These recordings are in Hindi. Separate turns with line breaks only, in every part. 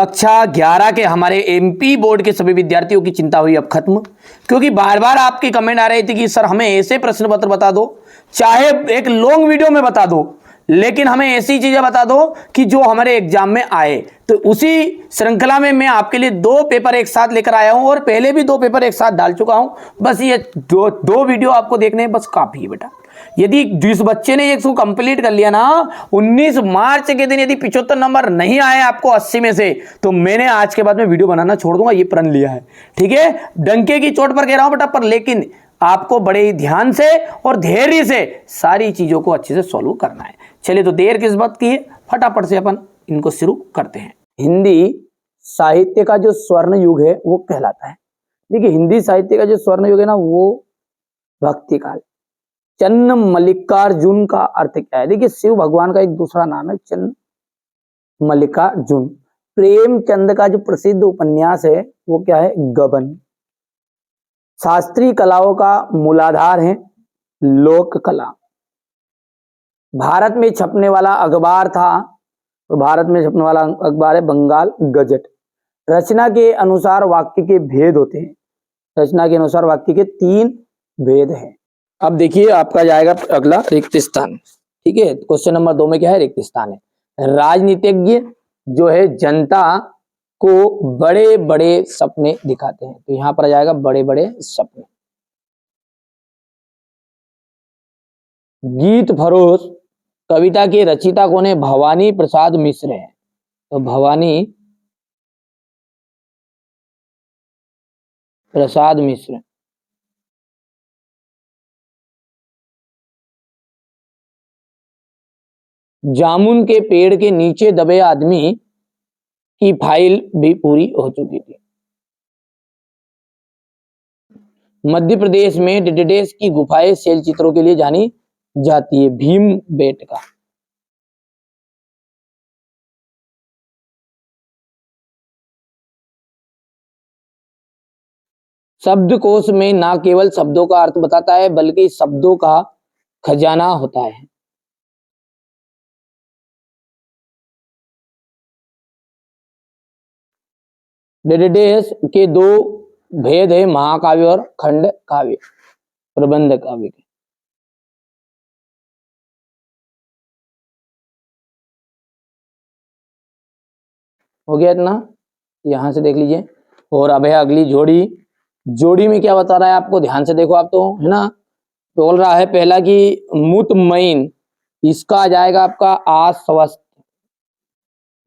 कक्षा 11 के हमारे एमपी बोर्ड के सभी विद्यार्थियों की चिंता हुई अब खत्म, क्योंकि बार बार आपके कमेंट आ रहे थे कि सर हमें ऐसे प्रश्न पत्र बता दो, चाहे एक लॉन्ग वीडियो में बता दो, लेकिन हमें ऐसी चीजें बता दो कि जो हमारे एग्जाम में आए। तो उसी श्रृंखला में मैं आपके लिए 2 पेपर एक साथ लेकर आया हूं, और पहले भी 2 पेपर एक साथ डाल चुका हूं। बस ये दो वीडियो आपको देखने हैं, बस काफी है बेटा। यदि जिस बच्चे ने इसको कंप्लीट कर लिया ना, 19 मार्च के दिन यदि 75 नंबर नहीं आए आपको 80 में से, तो मैंने आज के बाद में वीडियो बनाना छोड़ दूंगा, ये प्रण लिया है। ठीक है, डंके की चोट पर कह रहा हूं बेटा, पर लेकिन आपको बड़े ही ध्यान से और धैर्य से सारी चीजों को अच्छे से सॉल्व करना है। चलिए, तो देर किस बात की है, फटाफट से अपन इनको शुरू करते हैं। हिंदी साहित्य का जो स्वर्ण युग है वो कहलाता है। देखिए, हिंदी साहित्य का जो स्वर्ण युग है ना, वो भक्ति काल। चन्न मल्लिकार्जुन का अर्थ क्या है? देखिए, शिव भगवान का एक दूसरा नाम है चन्न मल्लिकार्जुन। प्रेमचंद का जो प्रसिद्ध उपन्यास है वो क्या है? गबन। शास्त्रीय कलाओं का मूलाधार है लोक कला। भारत में छपने वाला अखबार था, तो भारत में छपने वाला अखबार है बंगाल गजट। रचना के अनुसार वाक्य के भेद होते हैं। रचना के अनुसार वाक्य के 3 भेद हैं। अब देखिए, आपका जाएगा अगला रिक्त स्थान। ठीक है, क्वेश्चन नंबर 2 में क्या है? रिक्त स्थान है। राजनीतिज्ञ जो है जनता को बड़े बड़े सपने दिखाते हैं, तो यहां पर आ जाएगा बड़े बड़े सपने। गीत फरोश कविता के रचिता कौन है? भवानी प्रसाद मिश्र है, तो भवानी प्रसाद मिश्र। जामुन के पेड़ के नीचे दबे आदमी की फाइल भी पूरी हो चुकी थी। मध्य प्रदेश में डेडेस की गुफाएं शैल चित्रों के लिए जानी जाती है। भीम बेटका। शब्दकोश में ना केवल शब्दों का अर्थ बताता है, बल्कि शब्दों का खजाना होता है। डेडेस के 2 भेद है, महाकाव्य और खंड काव्य, प्रबंध काव्य के। हो गया इतना, यहां से देख लीजिए। और अब है अगली जोड़ी। जोड़ी में क्या बता रहा है आपको? ध्यान से देखो आप, तो है ना। बोल रहा है पहला कि मुतमईन, इसका आ जाएगा आपका आश्वस्त।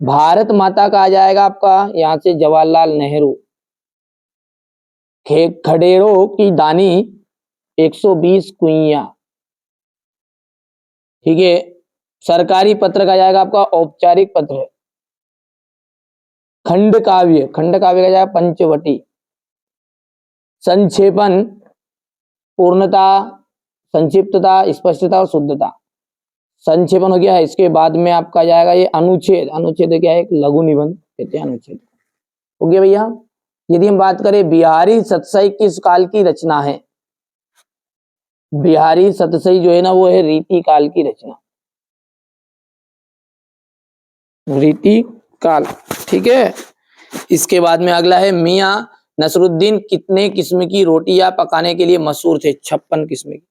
भारत माता का आ जाएगा आपका यहां से जवाहरलाल नेहरू। खडेरों की दानी 120 कुइयां। ठीक है, सरकारी पत्र का जाएगा आपका औपचारिक पत्र। खंड काव्य का जाएगा पंचवटी। संक्षेपण पूर्णता, संक्षिप्तता, स्पष्टता और शुद्धता। संक्षेपण हो गया है। इसके बाद में आपका जाएगा ये अनुच्छेद। अनुच्छेद क्या है? एक लघु निबंध कहते हैं अनुच्छेद। हो गया भैया। यदि हम बात करें बिहारी सतसई किस काल की रचना है? बिहारी सतसई जो है ना, वो है रीति काल की रचना। रीति काल। ठीक है, इसके बाद में अगला है मियां नसरुद्दीन कितने किस्म की रोटियां पकाने के लिए मशहूर थे? 56 किस्म की।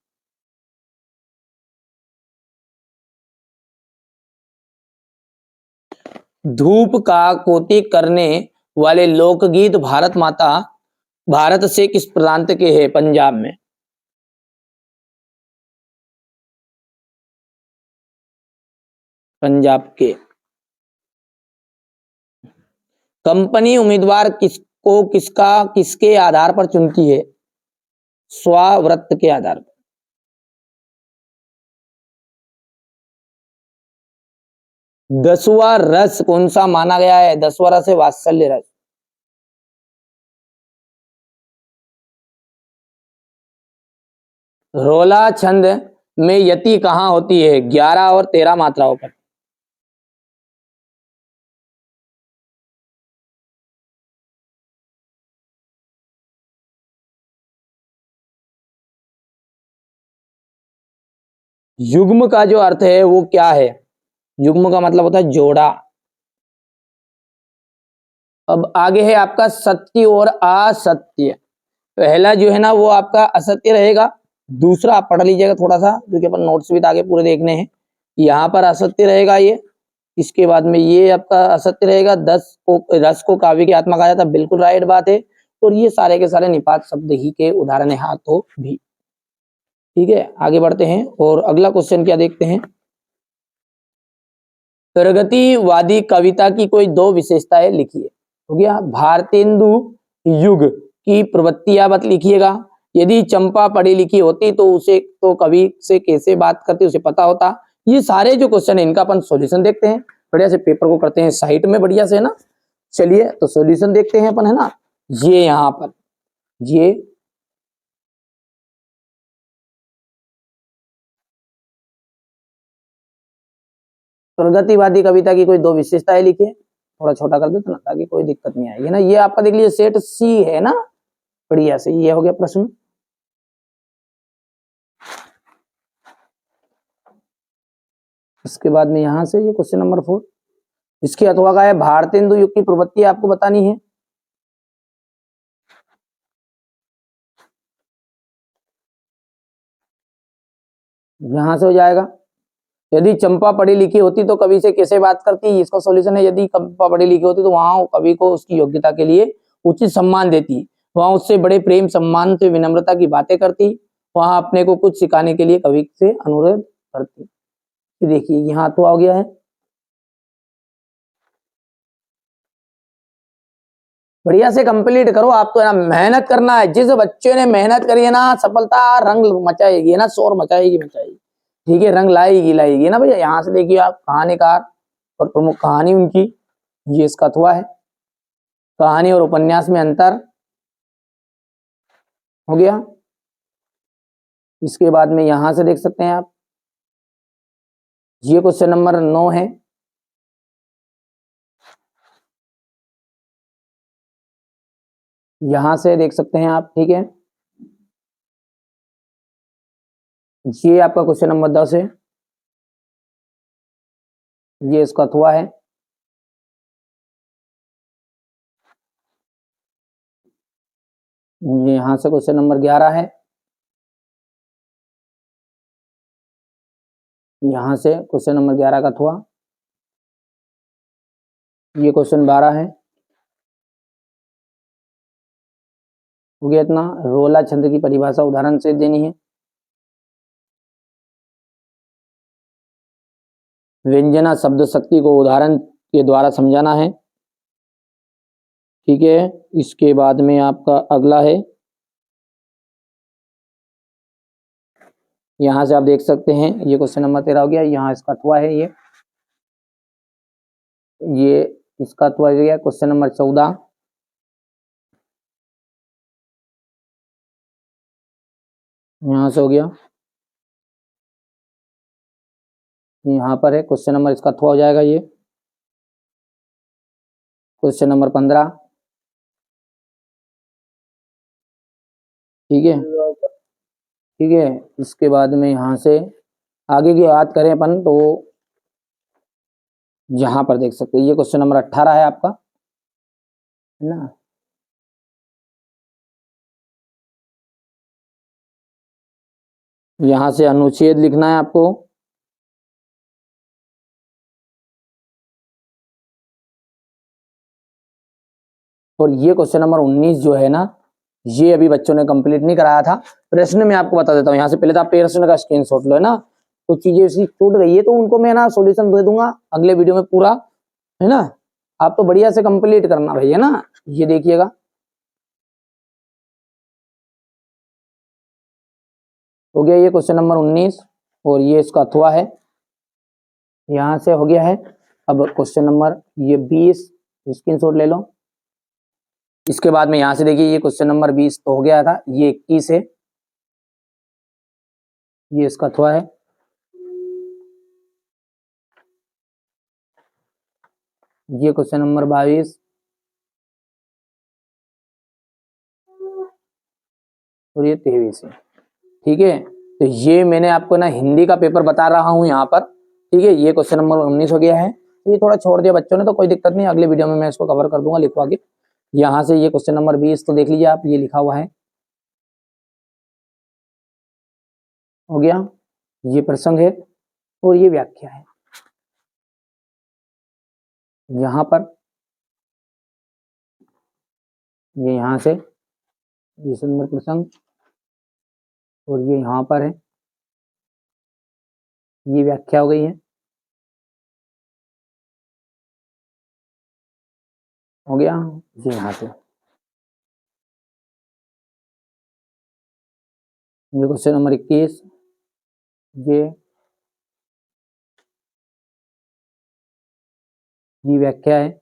धूप का कोटि करने वाले लोकगीत भारत से किस प्रांत के हैं? पंजाब में। पंजाब के। कंपनी उम्मीदवार किसके आधार पर चुनती है? स्वाव्रत के आधार पर। दसवां रस कौन सा माना गया है? 10वां रस है वात्सल्य रस। रोला छंद में यति कहां होती है? 11 और 13 मात्राओं पर। युग्म का जो अर्थ है वो क्या है? युग्म का मतलब होता है जोड़ा। अब आगे है आपका सत्य और असत्य। पहला जो है ना वो आपका असत्य रहेगा, दूसरा आप पढ़ लीजिएगा थोड़ा सा क्योंकि अपन नोट्स भी आगे पूरे देखने हैं। यहाँ पर असत्य रहेगा ये, इसके बाद में ये आपका असत्य रहेगा। रस को काव्य की आत्मा कहा जाता है, बिल्कुल राइट बात है। और ये सारे के सारे निपात शब्द ही के उदाहरण है, हाथों भी। ठीक है, आगे बढ़ते हैं और अगला क्वेश्चन क्या देखते हैं। प्रगतिवादी कविता की कोई दो विशेषताएं लिखिए। हो गया, भारतेंदु युग की प्रवृत्तियां मत लिखिएगा। यदि चंपा पढ़ी लिखी होती तो उसे तो कवि से कैसे बात करती उसे पता होता। ये सारे जो क्वेश्चन है इनका अपन सॉल्यूशन देखते हैं। बढ़िया से पेपर को करते हैं साइड में बढ़िया से, है ना। चलिए तो सॉल्यूशन देखते हैं अपन, है ना। ये यहाँ पर ये प्रगतिवादी कविता की कोई दो विशेषताएं लिखिए। थोड़ा छोटा कर देते ना ताकि कोई दिक्कत नहीं आएगी ना। ये आपका देख लीजिए सेट सी है ना, बढ़िया से ये हो गया प्रश्न। इसके बाद में यहां से ये क्वेश्चन नंबर 4, इसके अथवा का है भारतेंदु युग की प्रवृत्ति आपको बतानी है। यहां से हो जाएगा, यदि चंपा पढ़ी लिखी होती तो कवि से कैसे बात करती। इसका सॉल्यूशन है, यदि चंपा पढ़ी लिखी होती तो वहां कवि को उसकी योग्यता के लिए उचित सम्मान देती, वहां उससे बड़े प्रेम सम्मान से विनम्रता की बातें करती, वहां अपने को कुछ सिखाने के लिए कवि से अनुरोध करती। देखिए यहाँ तो आ गया है। बढ़िया से कंप्लीट करो, आपको है ना मेहनत करना है। जिस बच्चे ने मेहनत करी है ना सफलता रंग मचाएगी, है ना, शोर मचाएगी मचाएगी। ठीक है, रंग लाएगी लाएगी, है ना भैया। यहाँ से देखिए आप कहानीकार और प्रमुख कहानी उनकी, ये इसका अथवा है। कहानी और उपन्यास में अंतर हो गया। इसके बाद में यहां से देख सकते हैं आप, ये क्वेश्चन नंबर 9 है। यहां से देख सकते हैं आप, ठीक है। ये आपका क्वेश्चन नंबर 10 है, ये इसका अथवा है। यहां से क्वेश्चन नंबर 11 है। यहां से क्वेश्चन नंबर 11 का अथवा। ये क्वेश्चन 12 है, हो गया इतना। रोला छंद की परिभाषा उदाहरण से देनी है। व्यंजना शब्द शक्ति को उदाहरण के द्वारा समझाना है। ठीक है, इसके बाद में आपका अगला है, यहां से आप देख सकते हैं ये क्वेश्चन नंबर 13 हो गया। यहाँ इसका अथवा है, ये इसका अथवा हो गया क्वेश्चन नंबर 14। यहां से हो गया, यहाँ पर है क्वेश्चन नंबर, इसका अथवा हो जाएगा ये क्वेश्चन नंबर 15। ठीक है, ठीक है। इसके बाद में यहाँ से आगे की बात करें अपन तो यहाँ पर देख सकते हैं ये क्वेश्चन नंबर 18 है आपका, है ना। यहाँ से अनुच्छेद लिखना है आपको। और ये क्वेश्चन नंबर 19 जो है ना, ये अभी बच्चों ने कंप्लीट नहीं कराया था। प्रश्न में आपको बता देता हूँ, यहाँ से पहले तो आप प्रश्न का स्क्रीनशॉट लो, है ना। तो चीजें ऐसी छूट गई है तो उनको मैं ना सॉल्यूशन दे दूंगा अगले वीडियो में पूरा, है ना। आप तो बढ़िया से कंप्लीट करना भाई, है ना। ये देखिएगा, हो गया ये क्वेश्चन नंबर 19 और ये इसका अथवा है। यहाँ से हो गया है। अब क्वेश्चन नंबर ये 20 स्क्रीनशॉट ले लो। इसके बाद में यहाँ से देखिए ये क्वेश्चन नंबर 20 तो हो गया था, ये 21 है, ये इसका अथवा है। ये क्वेश्चन नंबर 22 और ये 23 है। ठीक है, तो ये मैंने आपको ना हिंदी का पेपर बता रहा हूं यहाँ पर। ठीक है, ये क्वेश्चन नंबर 19 हो गया है। ये थोड़ा छोड़ दिया बच्चों ने, तो कोई दिक्कत नहीं, अगले वीडियो में मैं इसको कवर कर दूंगा लिखवा के। यहाँ से ये क्वेश्चन नंबर 20 तो देख लीजिए आप, ये लिखा हुआ है, हो गया, ये प्रसंग है और ये व्याख्या है। यहाँ पर ये यहाँ से ये सुंदर प्रसंग और ये यहाँ पर है, ये व्याख्या हो गई है, हो गया, ये यहाँ से ये क्वेश्चन नंबर 21, ये व्याख्या है,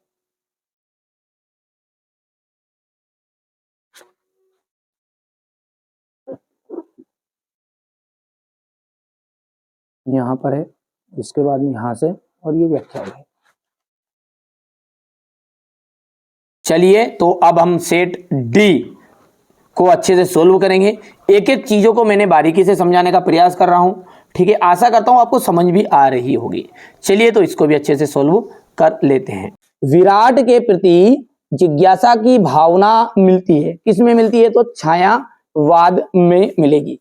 यहाँ पर है, इसके बाद में यहाँ से और ये व्याख्या है। चलिए तो अब हम सेट डी को अच्छे से सोल्व करेंगे। एक एक चीजों को मैंने बारीकी से समझाने का प्रयास कर रहा हूं, ठीक है, आशा करता हूं आपको समझ भी आ रही होगी। चलिए तो इसको भी अच्छे से सोल्व कर लेते हैं। विराट के प्रति जिज्ञासा की भावना मिलती है, किस में मिलती है, तो छायावाद में मिलेगी।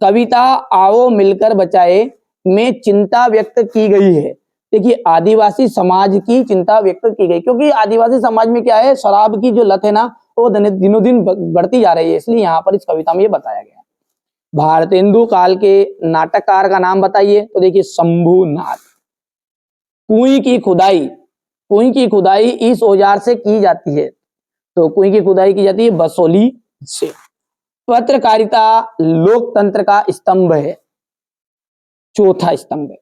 कविता आओ मिलकर बचाए में चिंता व्यक्त की गई है। देखिए आदिवासी समाज की चिंता व्यक्त की गई, क्योंकि आदिवासी समाज में क्या है, शराब की जो लत है ना वो दिनों दिन बढ़ती जा रही है, इसलिए यहाँ पर इस कविता में ये बताया गया है। भारतेंदु काल के नाटककार का नाम बताइए, तो देखिए शंभुनाथ। कुएं की खुदाई इस औजार से की जाती है, तो कुएं की खुदाई की जाती है बसोली से। पत्रकारिता लोकतंत्र का स्तंभ है, चौथा स्तंभ है।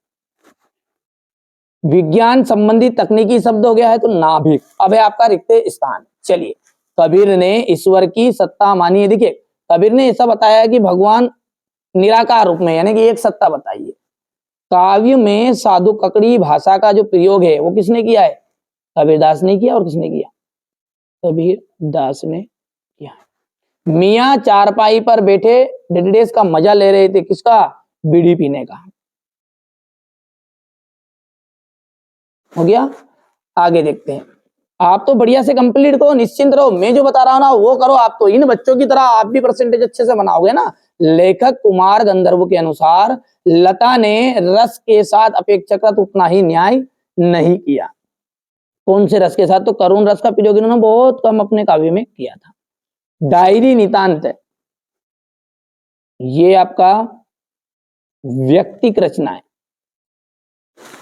विज्ञान संबंधी तकनीकी शब्द हो गया है, तो नाभिक। अब है आपका रिक्त स्थान। चलिए, कबीर ने ईश्वर की सत्ता मानी है। देखिए कबीर ने ऐसा बताया कि भगवान निराकार रूप में, यानी कि एक सत्ता बताइए। काव्य में साधु ककड़ी भाषा का जो प्रयोग है वो किसने किया है, कबीरदास ने किया। और किसने किया, कबीरदास ने किया। मियाँ चारपाई पर बैठे डेडेस का मजा ले रहे थे, किसका, बीड़ी पीने का। हो गया, आगे देखते हैं। आप तो बढ़िया से कंप्लीट करो, निश्चिंत रहो, मैं जो बता रहा हूं ना वो करो। आप तो इन बच्चों की तरह आप भी परसेंटेज अच्छे से बनाओगे ना। लेखक कुमार गंधर्व के अनुसार लता ने रस के साथ अपेक्षाकृत उतना ही न्याय नहीं किया। कौन से रस के साथ, तो करुण रस का प्रयोग इन्होंने बहुत कम अपने काव्य में किया था। डायरी नितांत है, ये आपका व्यक्तिक रचना है।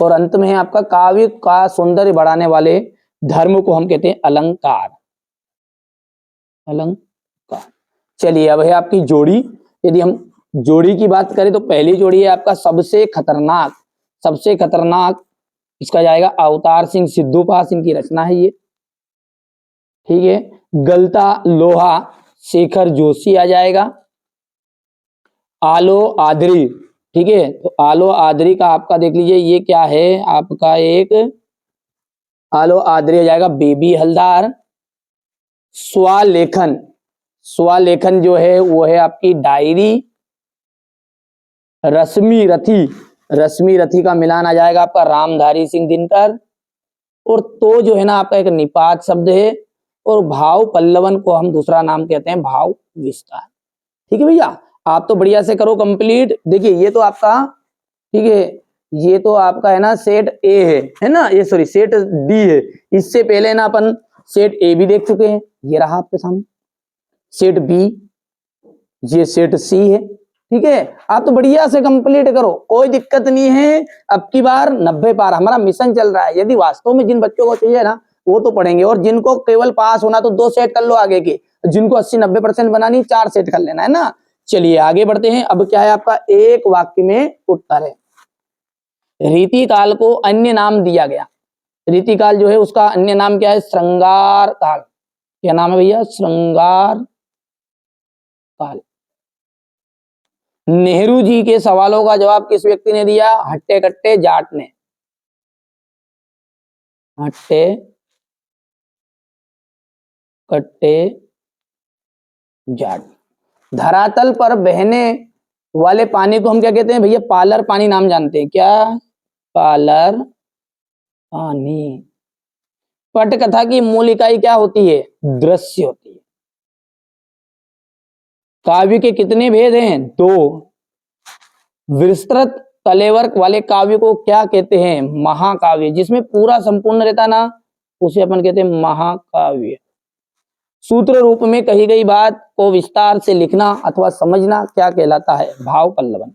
और अंत में है आपका काव्य का सौंदर्य बढ़ाने वाले धर्म को हम कहते हैं अलंकार। अलंकार। चलिए अब है आपकी जोड़ी। यदि हम जोड़ी की बात करें तो पहली जोड़ी है आपका सबसे खतरनाक। सबसे खतरनाक इसका जाएगा अवतार सिंह सिद्धू पास, इनकी रचना है ये, ठीक है। गलता लोहा शेखर जोशी आ जाएगा। आलो आदरी, ठीक है, तो आलो आदरी का आपका देख लीजिए ये क्या है, आपका एक आलो आदरी आ जाएगा बेबी हलदार। स्वलेखन, स्वलेखन जो है वो है आपकी डायरी। रश्मि रथी, रश्मि रथी का मिलान आ जाएगा आपका रामधारी सिंह दिनकर। और तो जो है ना आपका एक निपात शब्द है। और भाव पल्लवन को हम दूसरा नाम कहते हैं भाव विस्तार। ठीक है भैया, आप तो बढ़िया से करो कंप्लीट। देखिए ये तो आपका, ठीक है, ये तो आपका है ना सेट ए है ना, ये सॉरी सेट डी है। इससे पहले ना अपन सेट ए भी देख चुके हैं, ये रहा आपके सामने सेट बी, ये सेट सी है। ठीक है, आप तो बढ़िया से कंप्लीट करो, कोई दिक्कत नहीं है। अब की बार 90 पार हमारा मिशन चल रहा है। यदि वास्तव में जिन बच्चों को चाहिए ना वो तो पढ़ेंगे, और जिनको केवल पास होना तो 2 सेट कर लो आगे के, जिनको 80-90% बनानी 4 सेट कर लेना है ना। चलिए आगे बढ़ते हैं। अब क्या है आपका एक वाक्य में उत्तर है। रीतिकाल को अन्य नाम दिया गया। रीतिकाल जो है उसका अन्य नाम क्या है, श्रृंगार काल। क्या नाम है भैया, श्रृंगार काल। नेहरू जी के सवालों का जवाब किस व्यक्ति ने दिया, हट्टे कट्टे जाट ने। हट्टे कट्टे जाट। धरातल पर बहने वाले पानी को हम क्या कहते हैं भैया, पालर पानी नाम जानते हैं क्या, पालर पानी। पटकथा की मूल इकाई क्या होती है? दृश्य होती है। काव्य के कितने भेद हैं? 2। विस्तृत कलेवर वाले काव्य को क्या कहते हैं? महाकाव्य। जिसमें पूरा संपूर्ण रहता ना, उसे अपन कहते हैं महाकाव्य। सूत्र रूप में कही गई बात को विस्तार से लिखना अथवा समझना क्या कहलाता है? भाव पल्लवन।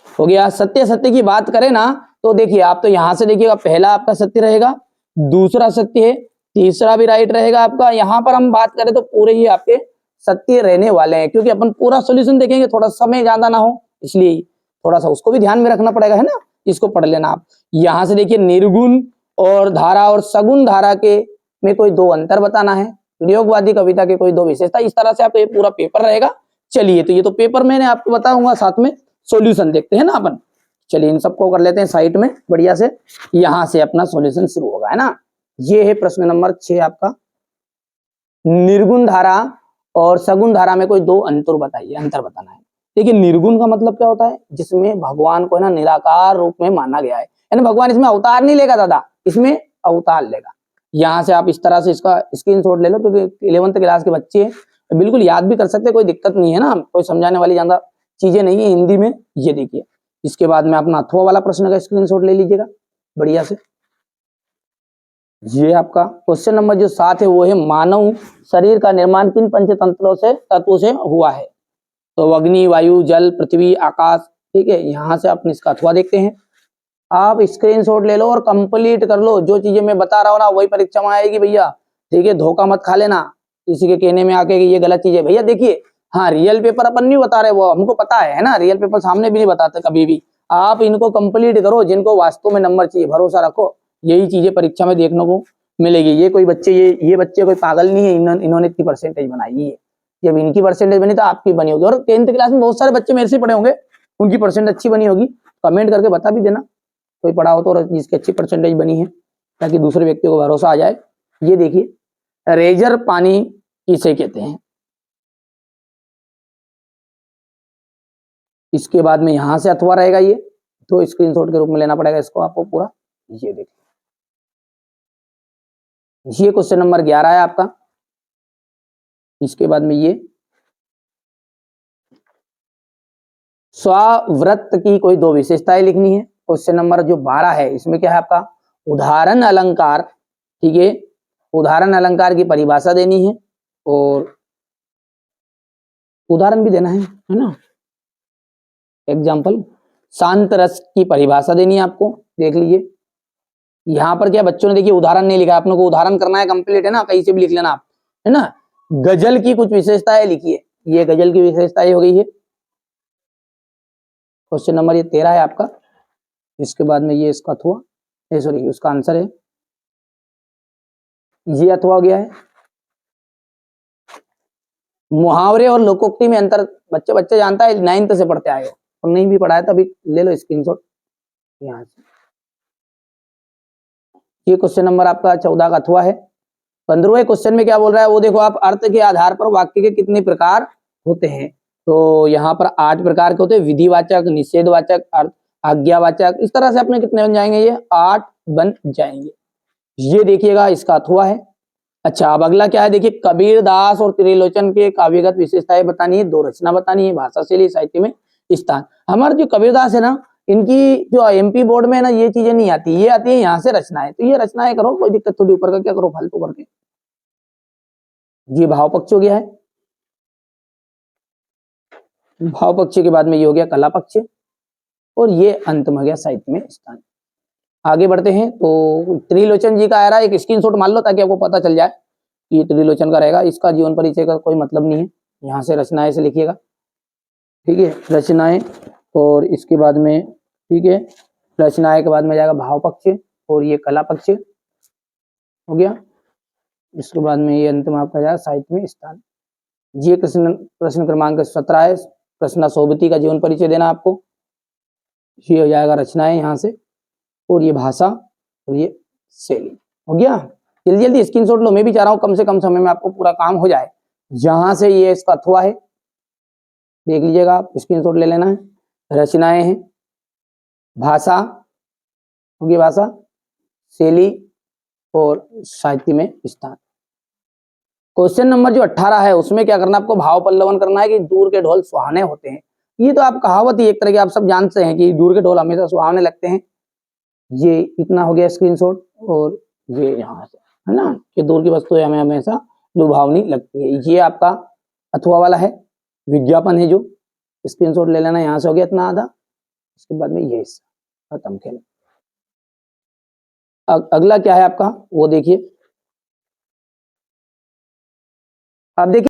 हो गया। सत्य सत्य की बात करें ना, तो देखिए आप तो यहां से देखिएगा, पहला आपका सत्य रहेगा, दूसरा सत्य है, तीसरा भी राइट रहेगा आपका। यहां पर हम बात करें तो पूरे ही आपके सत्य रहने वाले हैं, क्योंकि अपन पूरा सॉल्यूशन देखेंगे, थोड़ा समय ज्यादा ना हो, इसलिए थोड़ा सा उसको भी ध्यान में रखना पड़ेगा, है ना। इसको पढ़ लेना आप। यहां से देखिए, निर्गुण और धारा और सगुण धारा के में कोई 2 अंतर बताना है। प्रयोगवादी कविता के कोई 2 विशेषता। इस तरह से आपका ये पूरा पेपर रहेगा। चलिए, तो ये तो पेपर मैंने आपको बताऊंगा, साथ में सॉल्यूशन देखते हैं ना अपन। चलिए, इन सबको कर लेते हैं साइड में बढ़िया से। यहां से अपना सॉल्यूशन शुरू होगा, है ना। ये है प्रश्न नंबर 6 आपका। निर्गुण धारा और सगुण धारा में कोई 2 अंतर बताइए, अंतर बताना है। देखिए, निर्गुण का मतलब क्या होता है? जिसमें भगवान को है ना निराकार रूप में माना गया है, यानी भगवान इसमें अवतार नहीं लेगा दादा, इसमें अवतार लेगा। यहां से आप इस तरह से इसका स्क्रीनशॉट ले लो, क्योंकि 11th क्लास के बच्चे बिल्कुल याद भी कर सकते, कोई दिक्कत नहीं है ना, कोई समझाने वाली ज्यादा चीजें नहीं है हिंदी में। ये देखिए, इसके बाद में अपना अथवा वाला प्रश्न का स्क्रीनशॉट ले लीजिएगा बढ़िया से। ये आपका क्वेश्चन नंबर जो 7 है वो है, मानव शरीर का निर्माण किन पंचतंत्रों से तत्वों से हुआ है? तो अग्नि, वायु, जल, पृथ्वी, आकाश। ठीक है, यहां से आप इसका अथवा देखते हैं। आप स्क्रीनशॉट ले लो और कंप्लीट कर लो। जो चीजें मैं बता रहा हूँ ना, वही परीक्षा में आएगी भैया। ठीक है, धोखा मत खा लेना किसी के कहने में आके कि ये गलत चीज है। भैया देखिए, हाँ, रियल पेपर अपन नहीं बता रहे, वो हमको पता है ना, रियल पेपर सामने भी नहीं बताते कभी भी। आप इनको कंप्लीट करो, जिनको वास्तव में नंबर चाहिए, भरोसा रखो, यही चीजें परीक्षा में देखने को मिलेगी। ये कोई बच्चे, ये बच्चे कोई पागल नहीं है, इन्होंने इतनी परसेंटेज बनाई है। जब इनकी परसेंटेज बनी तो आपकी बनी होगी। और 10th क्लास में बहुत सारे बच्चे मेरे से पढ़े होंगे, उनकी परसेंट अच्छी बनी होगी। कमेंट करके बता भी देना कोई पढ़ा हो तो, और जिसकी अच्छी परसेंटेज बनी है, ताकि दूसरे व्यक्ति को भरोसा आ जाए। ये देखिए, रेजर पानी किसे कहते हैं? इसके बाद में यहां से अथवा रहेगा, ये तो स्क्रीनशॉट के रूप में लेना पड़ेगा इसको आपको पूरा। ये देखिए, ये क्वेश्चन नंबर 11 है आपका। इसके बाद में ये स्वावृत की कोई 2 विशेषताएं लिखनी है। क्वेश्चन नंबर जो 12 है, इसमें क्या है आपका? उदाहरण अलंकार। ठीक है, उदाहरण अलंकार की परिभाषा देनी है और उदाहरण भी देना है ना, एग्जाम्पल। शांत रस की परिभाषा देनी है आपको, देख लीजिए। यहां पर क्या बच्चों ने देखिए उदाहरण नहीं लिखा, अपने को उदाहरण करना है कंप्लीट, है ना, कहीं से भी लिख लेना आप, है ना। गजल की कुछ विशेषताएं लिखिए। ये गजल की विशेषताएं हो गई है। क्वेश्चन नंबर ये 13 है आपका। इसके बाद में ये इसका अथवा, सॉरी, उसका आंसर है ये अथवा हो गया है। मुहावरे और लोकोक्ति में अंतर बच्चे बच्चे जानता है, 9th से पढ़ते आए हो, और नहीं भी पढ़ा है तो अभी ले लो स्क्रीनशॉट यहाँ से। ये क्वेश्चन नंबर आपका 14 का अथवा है। 15वें क्वेश्चन में क्या बोल रहा है वो देखो आप, अर्थ के आधार पर वाक्य के कितने प्रकार होते हैं? तो यहाँ पर 8 प्रकार के होते हैं। विधिवाचक, निषेधवाचक, आज्ञावाचक। इस तरह से अपने कितने बन जाएंगे? ये 8 बन जाएंगे। ये देखिएगा, इसका अथवा है। अच्छा, अब अगला क्या है? देखिए, कबीरदास और त्रिलोचन के काव्यगत विशेषताएं बतानी है, 2 रचना बतानी है, भाषा शैली, साहित्य में स्थान। हमारे जो कबीरदास है ना, इनकी जो एमपी बोर्ड में है ना, ये चीजें नहीं आती, ये आती है यहाँ से रचनाएं। तो ये रचनाएं करो, कोई दिक्कत थोड़ी, ऊपर का क्या करो फालतू करके। ये भाव पक्ष हो गया है। भाव पक्ष के बाद में ये हो गया कला पक्ष, और ये अंत में हो गया साहित्य में स्थान। आगे बढ़ते हैं, तो त्रिलोचन जी का आ रहा है, एक स्क्रीनशॉट मान लो ताकि आपको पता चल जाए कि ये त्रिलोचन का रहेगा। इसका जीवन परिचय का कोई मतलब नहीं है, यहाँ से रचनाएं से लिखिएगा। ठीक है, रचनाएं, और इसके बाद में, ठीक है, रचनाएं के बाद में जाएगा भाव पक्ष, और ये कला पक्ष हो गया। इसके बाद में ये अंत में आपका जाएगा साहित्य में स्थान। ये प्रश्न क्रमांक 17 है। प्रश्न सोबती का जीवन परिचय देना आपको। ये हो जाएगा रचनाएं यहाँ से, और ये भाषा, और ये शैली हो गया। जल्दी जल्दी स्क्रीनशॉट लो, मैं भी चाह रहा हूँ कम से कम समय में आपको पूरा काम हो जाए। जहां से ये इसका अथवा है, देख लीजिएगा आप, स्क्रीनशॉट ले लेना है। रचनाएं हैं, भाषा होगी, भाषा, शैली और साहित्य में स्थान। क्वेश्चन नंबर जो 18 है उसमें क्या करना है आपको, भाव पल्लवन करना है कि दूर के ढोल सुहाने होते हैं। ये तो आप कहावत ही एक तरह की आप सब जानते हैं कि दूर के ढोल हमेशा सुहाने लगते हैं। ये इतना हो गया स्क्रीनशॉट, और ये यहाँ से है ना कि दूर की वस्तुएं हमें हमेशा लुभावनी लगती है। ये आपका अथवा वाला है, विज्ञापन है, जो स्क्रीनशॉट ले लेना। यहाँ से हो गया इतना आधा, उसके बाद में ये हिस्सा खत्म। खेल अगला क्या है आपका वो देखिए। अब देखिए